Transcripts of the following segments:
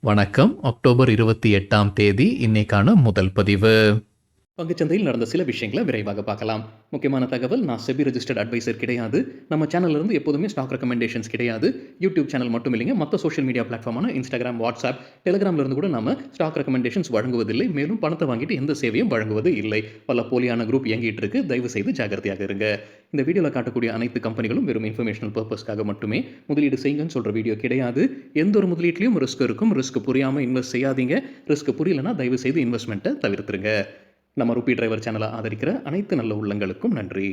வணக்கம். அக்டோபர் 28ஆம் தேதி இன்னைக்கான முதல் பதிவு. பங்குச்சந்தையில் நடந்த சில விஷயங்களை விரைவாக பார்க்கலாம். முக்கியமான தகவல், நான் செபி ரெஜிஸ்டர்ட் அட்வைசர் கிடையாது. நம்ம சேனல்ல இருந்து எப்போதுமே ஸ்டாக் ரெக்கமெண்டேஷன்ஸ் கிடையாது. யூடியூப் சேனல் மட்டும் இல்லைங்க, மற்ற சோஷியல் மீடியா பிளாட்ஃபார்மான இன்ஸ்டாகிராம், வாட்ஸ்அப், டெலிகிராம்ல இருந்து கூட நம்ம ஸ்டாக் ரெக்கமெண்டேஷன்ஸ் வழங்குவதில்லை. மேலும் பணத்தை வாங்கிட்டு எந்த சேவையும் வழங்குவது இல்லை. பல போலியான குரூப் இயங்கிட்டு இருக்கு. தயவு செய்து ஜாகிரதையாக இருங்க. இந்த வீடியோவில் காட்டக்கூடிய அனைத்து கம்பெனிகளும் வெறும் இன்ஃபர்மேஷனல் பர்பஸ்க்காக மட்டுமே முதலீடு செய்யுங்கன்னு சொல்ற வீடியோ கிடையாது. எந்த ஒரு முதலீட்லையும் ரிஸ்க் இருக்கும். ரிஸ்க் புரியாமல் இன்வெஸ்ட் செய்யாதீங்க. ரிஸ்க் புரியலன்னா தயவு செய்து இன்வெஸ்ட்மெண்ட்டை தவிர்த்துருங்க. நம்ம ரூபி டிரைவர் சேனலை ஆதரிக்கிற அனைத்து நல்ல உள்ளங்களுக்கும் நன்றி.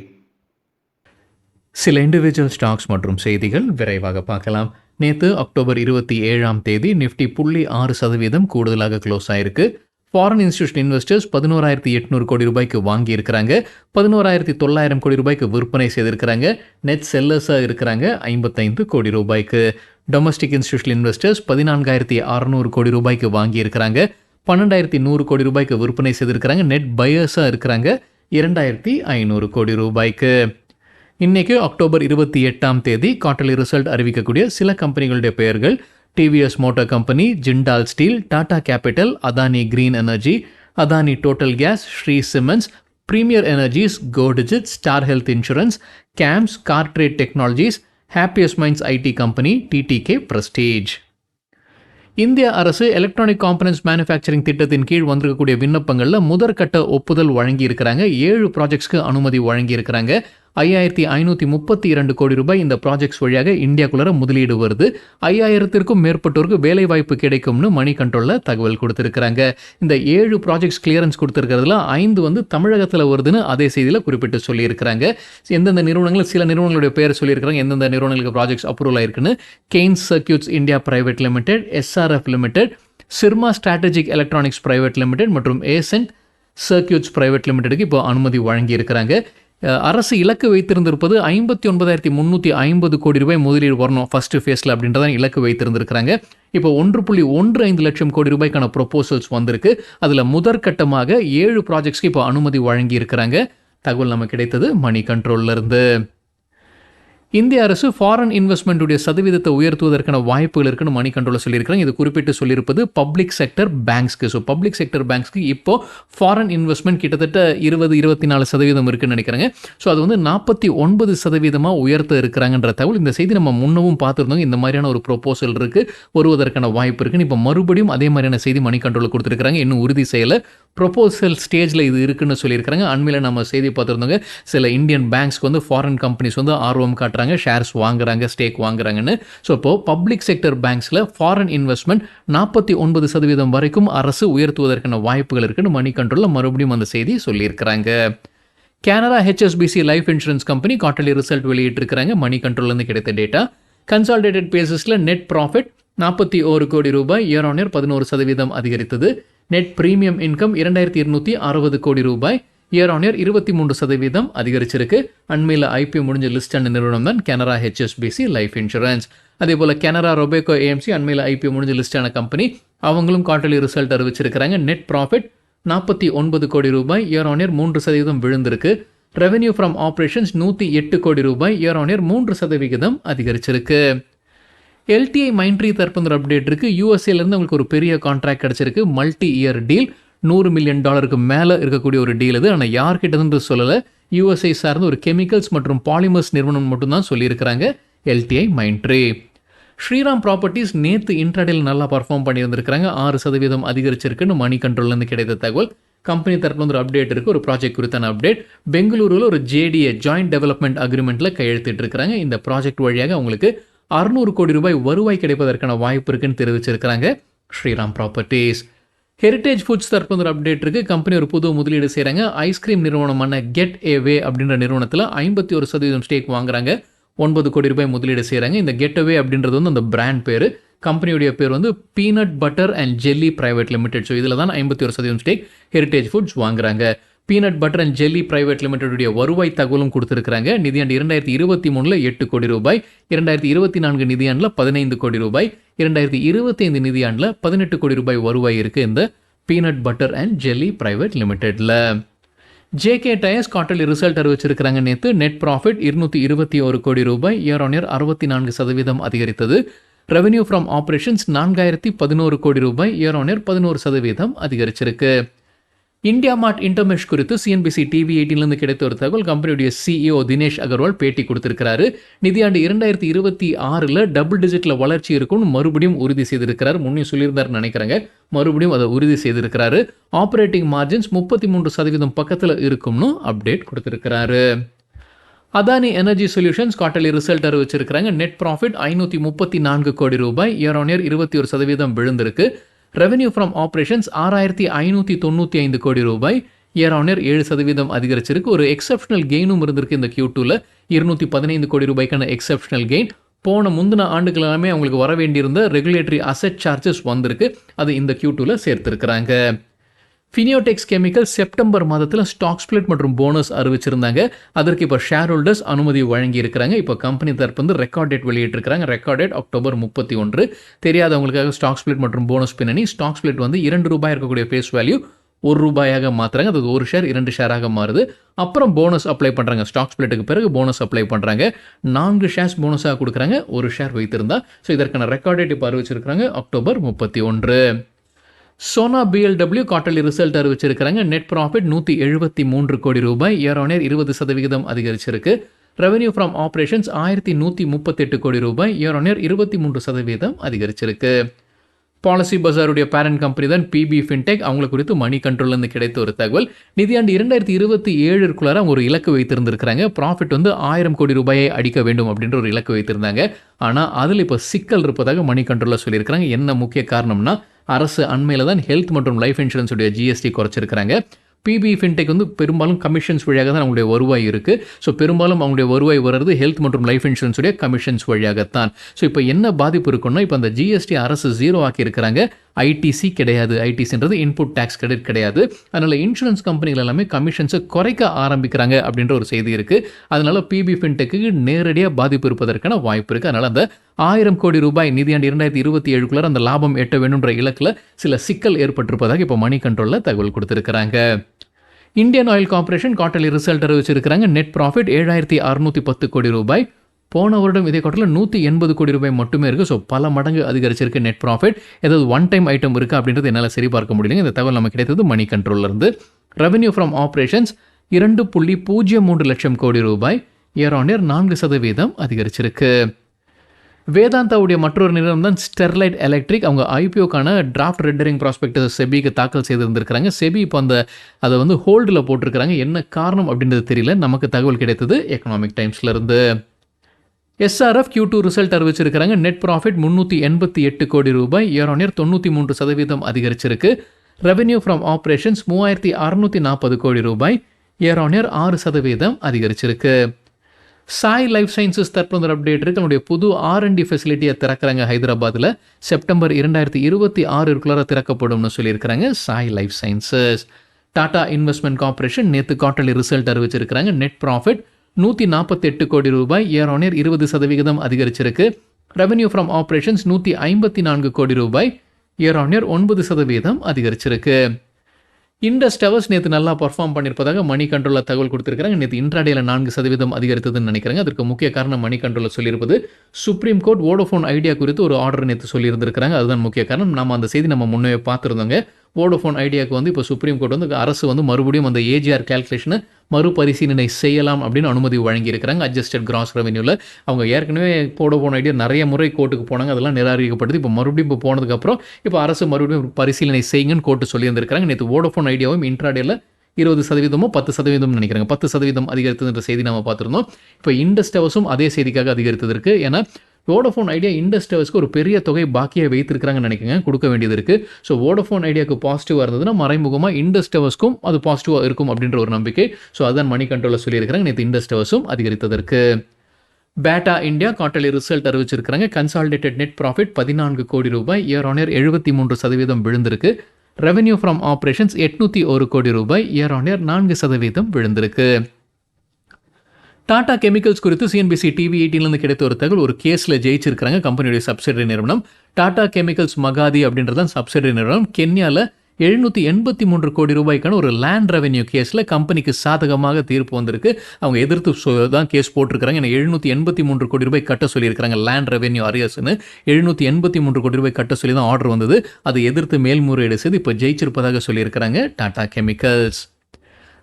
சில இண்டிவிஜுவல் ஸ்டாக்ஸ் மற்றும் செய்திகள் விரைவாக பார்க்கலாம். நேற்று அக்டோபர் 27ஆம் தேதி நிஃப்டி 0.6% கூடுதலாக க்ளோஸ் ஆயிருக்கு. ஃபாரின் இன்ஸ்டிடியூஷன் இன்வெஸ்டர்ஸ் 11,800 கோடி ரூபாய்க்கு வாங்கியிருக்கிறாங்க. 11,900 கோடி ரூபாய்க்கு விற்பனை செய்திருக்கிறாங்க. நெட் செல்லர்ஸாக இருக்கிறாங்க 55 கோடி ரூபாய்க்கு. டொமஸ்டிக் இன்ஸ்டிடியூஷன் இன்வெஸ்டர்ஸ் 14,600 கோடி ரூபாய்க்கு வாங்கியிருக்கிறாங்க. 12,100 கோடி ரூபாய்க்கு விற்பனை செய்திருக்கிறாங்க. நெட் பையர்ஸாக இருக்கிறாங்க 2,500 கோடி ரூபாய்க்கு. இன்னைக்கு அக்டோபர் 28ஆம் தேதி குவார்ட்டர்லி ரிசல்ட் அறிவிக்கக்கூடிய சில கம்பெனிகளுடைய பெயர்கள்: TVS motor company, Jindal steel, Tata capital, Adani green energy, Adani total gas, Shree cements, premier energies, Go Digit, star health insurance, CAMS, CarTrade technologies, happiest minds IT company, TTK Prestige. இந்திய அரசு எலக்ட்ரானிக் காம்பனன்ட்ஸ் மேனுஃபேக்சரிங் திட்டத்தின் கீழ் வந்திருக்கக்கூடிய விண்ணப்பங்களில் முதற்கட்ட ஒப்புதல் வழங்கியிருக்கிறாங்க. 7 ப்ராஜெக்ட்ஸ்க்கு அனுமதி வழங்கியிருக்கிறாங்க. 5,532 கோடி ரூபாய் இந்த ப்ராஜெக்ட்ஸ் வழியாக இந்தியாக்குள்ளார முதலீடு வருது. 5,000க்கும் மேற்பட்டோருக்கு வேலைவாய்ப்பு கிடைக்கும்னு மணி கண்ட்ரோலில் தகவல் கொடுத்துருக்காங்க. இந்த 7 ப்ராஜெக்ட்ஸ் கிளியரன்ஸ் கொடுத்துருக்கிறதுல 5 தமிழகத்தில் வருதுன்னு அதே செய்தியில் குறிப்பிட்டு சொல்லியிருக்கிறாங்க. எந்தெந்த நிறுவனங்கள், சில நிறுவனங்களுடைய பேர் சொல்லியிருக்கிறாங்க, எந்தெந்த நிறுவனங்களுக்கு ப்ராஜெக்ட்ஸ் அப்ரூவல் ஆயிருக்குன்னு: Kaynes circuits India private limited, SRF limited, Syrma strategic electronics private limited மற்றும் ஏசென்ட் சர்க்யூட்ஸ் பிரைவேட் லிமிடெடுக்கு இப்போ அனுமதி வழங்கியிருக்கிறாங்க. அரசு இலக்கு வைத்திருந்திருப்பது 59,350 கோடி ரூபாய் முதலீடு வரணும் ஃபர்ஸ்ட் ஃபேஸில் அப்படின்றதான் இலக்கு வைத்திருந்திருக்கிறாங்க. இப்போ 1.15 லட்சம் கோடி ரூபாய்க்கான ப்ரொபோசல்ஸ் வந்திருக்கு. அதில் முதற்கட்டமாக 7 ப்ராஜெக்ட்ஸ்க்கு இப்போ அனுமதி வழங்கியிருக்கிறாங்க. தகவல் நமக்கு கிடைத்தது மணி கண்ட்ரோல்ல இருந்து. இந்திய அரசு ஃபாரின் இன்வெஸ்ட்மெண்ட்டுடைய சதவீதத்தை உயர்த்துவதற்கான வாய்ப்புகள் இருக்குன்னு மணி கண்ட்ரோலில் சொல்லியிருக்காங்க. இது குறிப்பிட்டு சொல்லியிருப்பது பப்ளிக் செக்டர் பேங்க்ஸ்க்கு. ஸோ பப்ளிக் செக்டர் பேங்க்ஸ்க்கு இப்போ ஃபாரின் இன்வெஸ்ட்மெண்ட் கிட்டத்தட்ட 20-24% இருக்குன்னு நினைக்கிறாங்க. ஸோ அது 49% உயர்த்த இருக்கிறாங்கன்ற தகவல். இந்த செய்தி நம்ம முன்னவும் பார்த்துருந்தோங்க. இந்த மாதிரியான ஒரு ப்ரொபோசல் இருக்குது, வருவதற்கான வாய்ப்பு இருக்குன்னு இப்போ மறுபடியும் அதே மாதிரியான செய்தி மணி கண்ட்ரோலில் கொடுத்துருக்காங்க. இன்னும் உறுதி செய்யலை, ப்ரொபோசல் ஸ்டேஜில் இது இருக்குன்னு சொல்லியிருக்காங்க. அண்மையில் நம்ம செய்தி பார்த்துருந்தோங்க, சில இந்தியன் பேங்க்ஸ்க்கு ஃபாரின் கம்பெனிஸ் ஆர்வம் காட்டுறாங்க, ஷேர்ஸ் வாங்குறாங்க, ஸ்டேக் வாங்குறாங்கன்னு. ஸோ இப்போ பப்ளிக் செக்டர் பேங்க்ஸில் ஃபாரின் இன்வெஸ்ட்மெண்ட் 49% வரைக்கும் அரசு உயர்த்துவதற்கான வாய்ப்புகள் இருக்குன்னு மணி கண்ட்ரோலில் மறுபடியும் அந்த செய்தி சொல்லியிருக்கிறாங்க. Canara HSBC life insurance company quarterly result வெளியிட்டிருக்கிறாங்க. மணி கண்ட்ரோல்லேருந்து கிடைத்த டேட்டா. கன்சாலிடேட்டட் பேசிஸில் நெட் ப்ராஃபிட் 41 கோடி ரூபாய், இயர் ஆன் இயர் 11% அதிகரித்தது. நெட் பிரீமியம் இன்கம் 2,260 கோடி ரூபாய், இயர் ஆன் இயர் 23% அதிகரிச்சிருக்கு. அண்மையில் ஐபிஓ முடிஞ்ச லிஸ்ட் ஆன நிறுவனம் தான் கனரா ஹெச்எஸ்பிசி லைஃப் இன்சூரன்ஸ். அதே போல் கனரா ரொபேகோ ஏஎம்சி அண்மையில் ஐபிஓ முடிஞ்ச லிஸ்ட் ஆன கம்பெனி. அவங்களும் குவார்ட்டர்லி ரிசல்ட் அறிவிச்சிருக்கிறாங்க. நெட் ப்ராஃபிட் 49 கோடி ரூபாய், இயர் ஆன் இயர் 3% விழுந்திருக்கு. ரெவென்யூ ஃப்ரம் ஆப்ரேஷன்ஸ் 108 கோடி ரூபாய், இயர் ஆன் இயர் 3% அதிகரிச்சிருக்கு. LTIMindtree தரப்பு ஒரு அப்டேட் இருக்குது. யூஎஸ்ஏலேருந்து உங்களுக்கு ஒரு பெரிய கான்ட்ராக்ட் கிடச்சிருக்கு. மல்டி இயர் டீல், $100 மில்லியன் மேலே இருக்கக்கூடிய ஒரு டீல் இது. ஆனால் யார்கிட்டதுன்னு சொல்லலை. யூஎஸ்ஐ சார்ந்த ஒரு கெமிக்கல்ஸ் மற்றும் பாலிமர்ஸ் நிறுவனம் மட்டும்தான் சொல்லியிருக்கிறாங்க LTIMindtree. ஸ்ரீராம் ப்ராப்பர்ட்டிஸ் நேற்று இன்ட்ராடேல நல்லா பர்ஃபார்ம் பண்ணியிருந்திருக்கிறாங்க. 6% அதிகரிச்சிருக்குன்னு மணி கண்ட்ரோல்லேருந்து கிடைத்த தகவல். கம்பெனி தரப்புல ஒரு அப்டேட் இருக்குது, ஒரு ப்ராஜெக்ட் குறித்தான அப்டேட். பெங்களூருவில் ஒரு JDA ஜாயிண்ட் டெவலப்மெண்ட் அக்ரிமெண்ட்டில் கையெழுத்திட்டு இருக்கிறாங்க. இந்த ப்ராஜெக்ட் வழியாக அவங்களுக்கு 600 கோடி ரூபாய் வருவாய் கிடைப்பதற்கான வாய்ப்பு இருக்குன்னு தெரிவிச்சிருக்கிறாங்க ஸ்ரீராம் ப்ராப்பர்ட்டிஸ். ஹெரிட்டேஜ் ஃபுட்ஸ் தரப்பு ஒரு அப்டேட் இருக்குது. கம்பெனி ஒரு புது முதலீடு செய்கிறாங்க. ஐஸ்கிரீம் நிறுவனமான கெட் அவே அப்படின்ற நிறுவனத்தில் 51% ஸ்டேக் வாங்குறாங்க. 9 கோடி ரூபாய் முதலீடு செய்கிறாங்க. இந்த கெட் அவே அப்படின்றது அந்த பிராண்ட் பேர். கம்பெனியுடைய பேர் peanut butter and jelly private limited. So இதில் தான் 51% ஸ்டேக் ஹெரிட்டேஜ் ஃபுட்ஸ் வாங்குறாங்க. Peanut butter and jelly private லிமிடெடுடைய வருவாய் தகவலும் கொடுத்துருக்காங்க. நிதியாண்டு 2023 8 கோடி ரூபாய், 2024 நிதியாண்டில் 15 கோடி ரூபாய், 2025 நிதியாண்டில் 18 கோடி ரூபாய் வருவாய் இருக்குது இந்த peanut butter and jelly private லிமிடெட்டில். ஜேகே டயர்ஸ் குவார்ட்டர்லி ரிசல்ட் அறிவிச்சிருக்கிறாங்க. நேற்று நெட் ப்ராஃபிட் 221 கோடி ரூபாய், இயர் ஆன் இயர் 64% அதிகரித்தது. ரெவென்யூ ஃப்ரம் ஆப்ரேஷன்ஸ் 4011 கோடி ரூபாய், இயர் ஆன் இயர் 11% அதிகரிச்சிருக்கு. இந்தியா மார்ட் இன்டர்மெஷ் குறித்து சிஎன்பிசி டிவி 18லேருந்து கிடைத்த ஒரு தகவல். கம்பெனியுடைய சிஇஓ தினேஷ் அகர்வால் பேட்டி கொடுத்திருக்கிறாரு. நிதியாண்டு 2026ல் டபுள் டிஜிட்டில் வளர்ச்சி இருக்கும்னு மறுபடியும் உறுதி செய்திருக்கிறார். முன்னே சொல்லியிருந்தாருன்னு நினைக்கிறேங்க, மறுபடியும் அதை உறுதி செய்திருக்கிறாரு. ஆப்ரேட்டிங் மார்ஜின்ஸ் 33% பக்கத்தில் இருக்கும்னு அப்டேட் கொடுத்திருக்கிறாரு. Adani energy solutions quarterly result அறிவிச்சிருக்கிறாங்க. நெட் ப்ராஃபிட் 534 கோடி ரூபாய், இயர் ஆன் இயர் 21% விழுந்திருக்கு. ரெவென்யூ ஃப்ரம் ஆப்ரேஷன்ஸ் 6595 கோடி ரூபாய், இயர் ஆன் இயர் 7% அதிகரிச்சிருக்கு. ஒரு எக்ஸப்ஷனல் கெயினும் இருந்திருக்கு இந்த Q2ல, 215 கோடி ரூபாய்க்கான எக்ஸப்ஷனல் கெயின். முந்தின ஆண்டுகள் எல்லாமே அவங்களுக்கு வர வேண்டியிருந்த ரெகுலேட்டரி அசெட் சார்ஜஸ் வந்திருக்கு, அது இந்த Q2ல சேர்த்திருக்கிறாங்க. ஃபினியோடெக்ஸ் கெமிக்கல் செப்டம்பர் மாதத்தில் ஸ்டாக் ஸ்பிளிட் மற்றும் போனஸ் அறிவிச்சிருந்தாங்க. அதற்கு இப்போ ஷேர் ஹோல்டர்ஸ் அனுமதி வழங்கி இருக்கிறாங்க. இப்போ கம்பெனி தரப்பு ரெக்கார்ட் டேட் வெளியிட்டிருக்காங்க. Record date October 31. தெரியாதவங்களுக்காக ஸ்டாக் ஸ்பிளிட் மற்றும் போனஸ் பின்னணி. ஸ்டாக் ஸ்பிளிட் வந்து ₹2 இருக்கக்கூடிய ஃபேஸ் வேல்யூ ₹1 மாற்றுறாங்க. அது ஒரு ஷேர் 2 ஷேராக மாறுது. அப்புறம் போனஸ் அப்ளை பண்ணுறாங்க. ஸ்டாக் ஸ்பிளிட்டுக்கு பிறகு போனஸ் அப்ளை பண்ணுறாங்க. 4 ஷேர்ஸ் போனஸாக கொடுக்குறாங்க, ஒரு ஷேர் வைத்திருந்தா. ஸோ இதற்கான ரெக்கார்ட் டேட் இப்போ அறிவிச்சிருக்காங்க October 31. Sona BLW quarterly result அறிவிச்சிருக்கிறாங்க. நெட் ப்ராஃபிட் 173 கோடி ரூபாய், இயர் ஆன் இயர் 20% அதிகரிச்சிருக்கு. ரெவென்யூ ஃப்ரம் ஆப்ரேஷன்ஸ் 1138 கோடி ரூபாய், இயர் ஆன் இயர் 23% அதிகரிச்சிருக்கு. பாலிசி பஜாருடைய பேரண்ட் கம்பெனி தான் PBFintech. அவங்களை குறித்து மணி கண்ட்ரோல்லேருந்து கிடைத்த ஒரு தகவல். நிதியாண்டு 2027க்குள்ளார அவங்க ஒரு இலக்கு வைத்திருந்திருக்கிறாங்க. ப்ராஃபிட் வந்து 1000 கோடி ரூபாயை அடிக்க வேண்டும் அப்படின்ற ஒரு இலக்கு வைத்திருந்தாங்க. ஆனால் அதில் இப்போ சிக்கல் இருப்பதாக மணி கண்ட்ரோலில் சொல்லியிருக்கிறாங்க. என்ன முக்கிய காரணம்னா, அரசு அண்மையில் தான் ஹெல்த் மற்றும் லைஃப் இன்சூரன்ஸுடைய GST குறைச்சிருக்கிறாங்க. PBFintech வந்து பெரும்பாலும் கமிஷன்ஸ் வழியாக தான் அவங்களுடைய வருவாய் இருக்குது. ஸோ பெரும்பாலும் அவங்களுடைய வருவாய் வர்றது ஹெல்த் மற்றும் லைஃப் இன்சூரன்ஸுடைய கமிஷன்ஸ் வழியாகத்தான். ஸோ இப்போ என்ன பாதிப்பு இருக்குன்னா, இப்போ அந்த GST அரசு 0 ஆக்கி இருக்கிறாங்க. ITC கிடையாது. ITCன்றது இன்புட் டேக்ஸ் கிரெடிட் கிடையாது. அதனால் இன்சூரன்ஸ் கம்பெனிகள் எல்லாமே கமிஷன்ஸை குறைக்க ஆரம்பிக்கிறாங்க அப்படின்ற ஒரு செய்தி இருக்குது. அதனால் PBFintechக்கு நேரடியாக பாதிப்பு இருப்பதற்கான வாய்ப்பு இருக்குது. அதனால் அந்த 1000 கோடி ரூபாய் நிதியாண்டு 2027க்குள்ளார அந்த லாபம் எட்ட வேணுன்ற இலக்கில் சில சிக்கல் ஏற்பட்டிருப்பதாக இப்போ மணி கண்ட்ரோலில் தகவல் கொடுத்துருக்கிறாங்க. Indian oil corporation quarterly result அறிவிச்சிருக்கிறாங்க. நெட் ப்ராஃபிட் 7610 கோடி ரூபாய். போன வருடம் இதே குவார்ட்டரில் 180 கோடி ரூபாய் மட்டுமே இருக்குது. ஸோ பல மடங்கு அதிகரிச்சிருக்கு நெட் ப்ராஃபிட். ஏதாவது ஒன் டைம் ஐட்டம் இருக்குது அப்படின்றது என்னால் சரி பார்க்க முடியலைங்க. இந்த தகவல் நமக்கு கிடைத்தது மணி கண்ட்ரோலிருந்து. ரெவென்யூ ஃப்ரம் ஆப்ரேஷன்ஸ் 2.03 லட்சம் கோடி ரூபாய், இயர் ஆன் இயர் 4% அதிகரிச்சிருக்கு. வேதாந்தாவுடைய மற்றொரு நிறுவனம் தான் ஸ்டெர்லைட் எலக்ட்ரிக். அவங்க IPOக்கான டிராஃப்ட் ரெண்டரிங் ப்ராஸ்பெக்டஸ் செபிக்கு தாக்கல் செய்திருந்திருக்கிறாங்க. செபி இப்போ அதை வந்து ஹோல்டில் போட்டிருக்கிறாங்க. என்ன காரணம் அப்படின்றது தெரியல. நமக்கு தகவல் கிடைத்தது எக்கனாமிக் டைம்ஸ்லேருந்து. SRF Q2 ரிசல்ட் அறிவிச்சிருக்கிறாங்க. நெட் ப்ராஃபிட் 388 கோடி ரூபாய், இயர் ஆன் இயர் 93% அதிகரிச்சிருக்கு. ரெவென்யூ ஃப்ரம் ஆப்ரேஷன்ஸ் 3640 கோடி ரூபாய், இயர் ஆன் இயர் 6% அதிகரிச்சிருக்கு. சாய் லைஃப் சயின்சஸ் தற்போது அப்டேட் இருக்கு. நம்முடைய புது R&D ஃபெசிலிட்டியை திறக்கிறாங்க ஹைதராபாத்தில். செப்டம்பர் 2026க்குள்ளார திறக்கப்படும்னு சொல்லியிருக்கிறாங்க Sai life sciences. Tata investment corporation நேற்று குவார்ட்டர்லி ரிசல்ட் அறிவிச்சிருக்கிறாங்க. நெட் ப்ராஃபிட் 148 கோடி ரூபாய், இயர் ஆன் இயர் 20% அதிகரிச்சிருக்கு. ரெவென்யூ ஃப்ரம் ஆப்ரேஷன்ஸ் 154 கோடி ரூபாய், இயர் ஆன் இயர் 9% அதிகரிச்சிருக்கு. இண்டஸ் டவர்ஸ் நேற்று நல்லா பர்ஃபார்ம் பண்ணியிருப்பதாக மணி கண்ட்ரோலில் தகவல் கொடுத்துருக்காங்க. நேற்று இன்ட்ராடேல 4% அதிகரித்ததுன்னு நினைக்கிறாங்க. அதற்கு முக்கிய காரணம் மணி கண்ட்ரோலில் சொல்லியிருப்பது சுப்ரீம் கோர்ட் வோடோஃபோன் ஐடியா குறித்து ஒரு ஆர்டர் நேற்று சொல்லியிருந்திருக்கிறாங்க. அதுதான் முக்கிய காரணம். நம்ம அந்த செய்தி நம்ம முன்னே பார்த்துருந்தோங்க. வோடோஃபோன் ஐடியாவுக்கு வந்து இப்போ சுப்ரீம் கோர்ட் வந்து அரசு வந்து மறுபடியும் அந்த AGR கேல்குலேஷனை மறுபரிசீலனை செய்யலாம் அப்படின்னு அனுமதி வழங்கியிருக்கிறாங்க. அட்ஜஸ்டட் கிராஸ் ரெவென்யூவில் அவங்க ஏற்கனவே வோடோஃபோன் ஐடியா நிறைய முறை கோர்ட்டுக்கு போனாங்க. அதெல்லாம் நிராகரிக்கப்பட்டது. இப்போ மறுபடியும் இப்போ போனதுக்கப்புறம் இப்போ அரசு மறுபடியும் பரிசீலனை செய்யுங்கன்னு கோர்ட்டு சொல்லியிருந்திருக்கிறாங்க. நேற்று வோடோஃபோன் ஐடியாவும் இன்ட்ராடேல 20%மோ 10% நினைக்கிறாங்க, 10% அதிகரித்ததுன்ற செய்தி நம்ம பார்த்துருந்தோம். இப்போ இண்டஸ் டவர்ஸும் அதே செய்திக்காக அதிகரித்ததற்கு. ஏன்னா வோடோஃபோன் ஐடியா இண்டஸ் டவர்ஸ்க்கு ஒரு பெரிய தொகை பாக்கியாக வைத்திருக்கிறாங்கன்னு நினைக்கிறேன், கொடுக்க வேண்டியது இருக்குது. ஸோ வோடோஃபோன் ஐடியாவுக்கு பாசிட்டிவாக இருந்ததுன்னா மறைமுகமாக இண்டஸ் டவர்ஸ்க்கும் அது பாசிட்டிவாக இருக்கும் அப்படின்ற ஒரு நம்பிக்கை. ஸோ அதுதான் மணி கண்ட்ரோலில் சொல்லியிருக்கிறாங்க. நேற்று இண்டஸ் டவர்ஸும் அதிகரித்ததற்கு. பேட்டா இந்தியா குவார்ட்டர்லி ரிசல்ட் அறிவிச்சிருக்கிறாங்க. கன்சாலிடேட்டட் நெட் ப்ராஃபிட் 14 கோடி ரூபாய், இயர் ஆன் இயர் 73% விழுந்திருக்கு. ரெவென்யூ ஃப்ரம் ஆப்ரேஷன்ஸ் 801 கோடி ரூபாய், இயர் ஆன் இயர் 4% விழுந்திருக்கு. டாடா கெமிக்கல்ஸ் குறித்து சிஎன்பிசி டிவி 18லேருந்து கிடைத்த ஒரு தகவல். ஒரு கேஸில் ஜெயிச்சிருக்கிறாங்க கம்பெனியுடைய சப்சிடரி நிறுவனம். டாடா கெமிக்கல்ஸ் மகாதி அப்படின்றதான் சப்சிடரி நிறுவனம். கென்யாவில் 783 கோடி ரூபாய்க்கான ஒரு லேண்ட் ரெவென்யூ கேஸில் கம்பெனிக்கு சாதகமாக தீர்ப்பு வந்திருக்கு. அவங்க எதிர்த்து தான் கேஸ் போட்டிருக்காங்க. ஏன்னா 783 கோடி ரூபாய் கட்ட சொல்லியிருக்காங்க லேண்ட் ரெவென்யூ அரியர்ஸ்னு. 783 கோடி ரூபாய் கட்ட சொல்லி தான் ஆர்டர் வந்தது. அதை எதிர்த்து மேல்முறையீடு செய்து இப்போ ஜெயிச்சிருப்பதாக சொல்லியிருக்கிறாங்க Tata chemicals.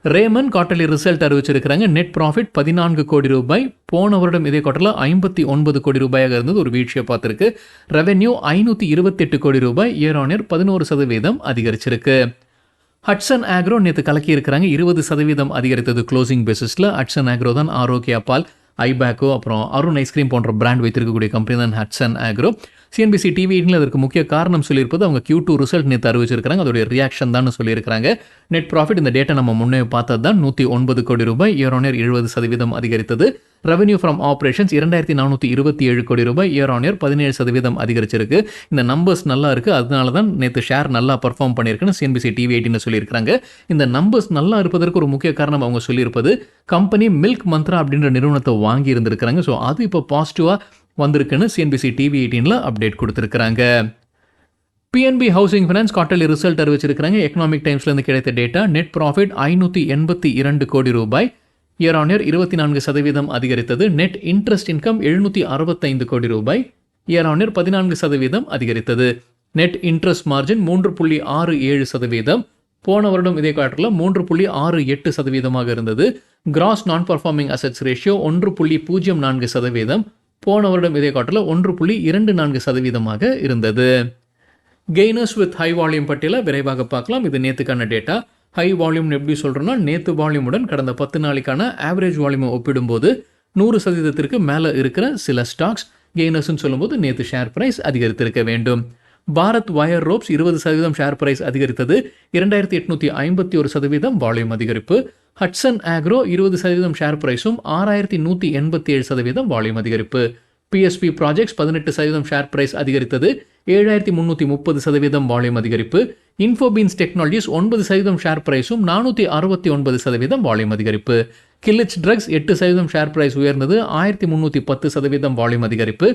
Raymond quarterly result அறிவிச்சிருக்கிறாங்க. நெட் ப்ராஃபிட் 14 கோடி ரூபாய். போன வருடம் இதே குவார்ட்டரில் 59 கோடி ரூபாயாக இருந்தது, ஒரு வீழ்ச்சியை பார்த்துருக்கு. ரெவென்யூ 528 கோடி ரூபாய், இயர் ஆன் இயர் 11% அதிகரிச்சிருக்கு. ஹட்சன் ஆக்ரோ நேற்று கலக்கி இருக்கிறாங்க. 20% அதிகரித்தது க்ளோசிங் பேசிஸில். ஹட்சன் ஆக்ரோ தான் ஆரோக்கியா பால், ஐபேக்கோ, அப்புறம் அருண் ஐஸ்கிரீம் போன்ற பிராண்ட் வைத்திருக்கக்கூடிய கம்பெனி தான் ஹட்சன் ஆக்ரோ. சிஎன்பிசி டிவி 18 அதற்கு முக்கிய காரணம் சொல்லியிருப்பது அவங்க Q2 ரிசல்ட் நேற்று அறிவிச்சிருக்காங்க. அதோடைய ரியாக்ஷன் தான் சொல்லியிருக்காங்க. நெட் ப்ராஃபிட் இந்த டேட்டா நம்ம முன்னே பார்த்தது தான் 109 கோடி ரூபாய், இயர் ஆன் இயர் 70% அதிகரித்தது. ரெவென்யூ ஃப்ரம் ஆப்ரேஷன்ஸ் 2427 கோடி ரூபாய், இயர் ஆன் இயர் 17% அதிகரிச்சிருக்கு. இந்த நம்பர்ஸ் நல்லா இருக்குது, அதனால தான் நேற்று ஷேர் நல்லா பர்ஃபார்ம் பண்ணியிருக்குன்னு சிஎன்பிசி டிவி 18 சொல்லியிருக்காங்க. இந்த நம்பர்ஸ் நல்லா இருப்பதற்கு ஒரு முக்கிய காரணம் அவங்க சொல்லியிருப்பது, கம்பெனி மில்க் மந்த்ரா அப்படின்ற நிறுவனத்தை வாங்கி இருந்திருக்கிறாங்க. ஸோ அது இப்போ பாசிட்டிவாக வந்திருக்குன்னு சிஎன்பிசி டிவி 18 அப்டேட் கொடுத்துருக்காங்க. PNB housing finance quarterly result அறிவிச்சிருக்காங்க. எக்கனாமிக் டைம்ஸ்லேருந்து கிடைத்த டேட்டா, நெட் ப்ராஃபிட் 582 கோடி ரூபாய், இயர் ஆன் இயர் 24% அதிகரித்தது. நெட் இன்ட்ரெஸ்ட் இன்கம் 765 கோடி ரூபாய், இயர் ஆன் இயர் 14% அதிகரித்தது. நெட் இன்ட்ரெஸ்ட் மார்ஜின் 3.67%, போன வருடம் இதே குவார்ட்டரில் 3.68% இருந்தது. கிராஸ் நான் பர்ஃபார்மிங் அசெட்ஸ் ரேஷியோ 1.04%, போன வருடம் இதே குவார்ட்டரில் 1.24% இருந்தது. கெய்னர்ஸ் வித் ஹை வால்யூம் பட்டியலை விரைவாக பார்க்கலாம். இது நேற்றுக்கான டேட்டா. ஹை வால்யூம் எப்படி சொல்கிறோன்னா, நேற்று வால்யூமுடன் கடந்த 10 நாளைக்கான ஆவரேஜ் வால்யூமை ஒப்பிடும்போது 100% மேலே இருக்கிற சில ஸ்டாக்ஸ் கெய்னர்ஸ்ன்னு சொல்லும்போது நேற்று ஷேர் பிரைஸ் அதிகரித்திருக்க வேண்டும். Bharat wire ropes 20% share price அதிகரித்தது. 2851% வால்யூம் அதிகரிப்பு. ஹட்சன் ஆக்ரோ 20% ஷேர் பிரைஸும் 6187% வால்யூம் அதிகரிப்பு. PSP ப்ராஜெக்ட்ஸ் 18% ஷேர் பிரைஸ் அதிகரித்தது. 7330% வால்யூம் அதிகரிப்பு. இன்ஃபோபீன்ஸ் டெக்னாலஜிஸ் 9% ஷேர் பிரைஸும் 469% வால்யூம் அதிகரிப்பு. கில்லிச் ட்ரக்ஸ் 8% ஷேர் பிரைஸ் உயர்ந்தது. 1310% வால்யூம் அதிகரிப்பு.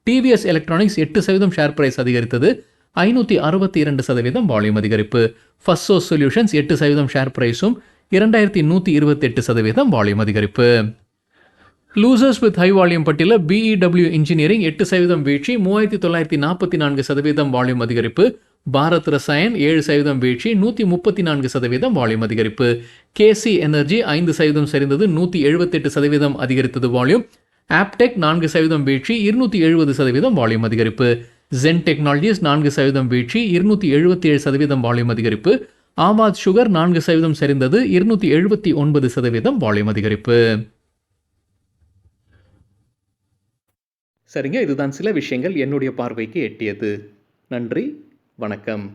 டிவிஎஸ் எலக்ட்ரானிக்ஸ் 8% ஷேர் பிரைஸ் அதிகரித்தது. 562% வால்யூம் அதிகரிப்பு. ஃபஸ்ஸோ சொல்யூஷன்ஸ் 8% ஷேர் பிரைஸும் 2128% வால்யூம் அதிகரிப்பு. லூசர்ஸ் வித் ஹை வால்யூம் பட்டியல BEW இன்ஜினியரிங் 8% வீழ்ச்சி, 3944% வால்யூம் அதிகரிப்பு. பாரத் ரசாயன் 7% வீழ்ச்சி, 134% வால்யூம் அதிகரிப்பு. KC எனர்ஜி 5% சரிந்தது, 178% அதிகரித்தது வால்யூம். ஆப்டெக் 4% வீழ்ச்சி, 270% வால்யூம் அதிகரிப்பு. ஜென் டெக்னாலஜிஸ் 4% வீழ்ச்சி, 277% வால்யூம் அதிகரிப்பு. ஆவாத் சுகர் 4% சரிந்தது, 279% வால்யூம் அதிகரிப்பு. சரிங்க, இதுதான் சில விஷயங்கள் என்னுடைய பார்வைக்கு எட்டியது. நன்றி, வணக்கம்.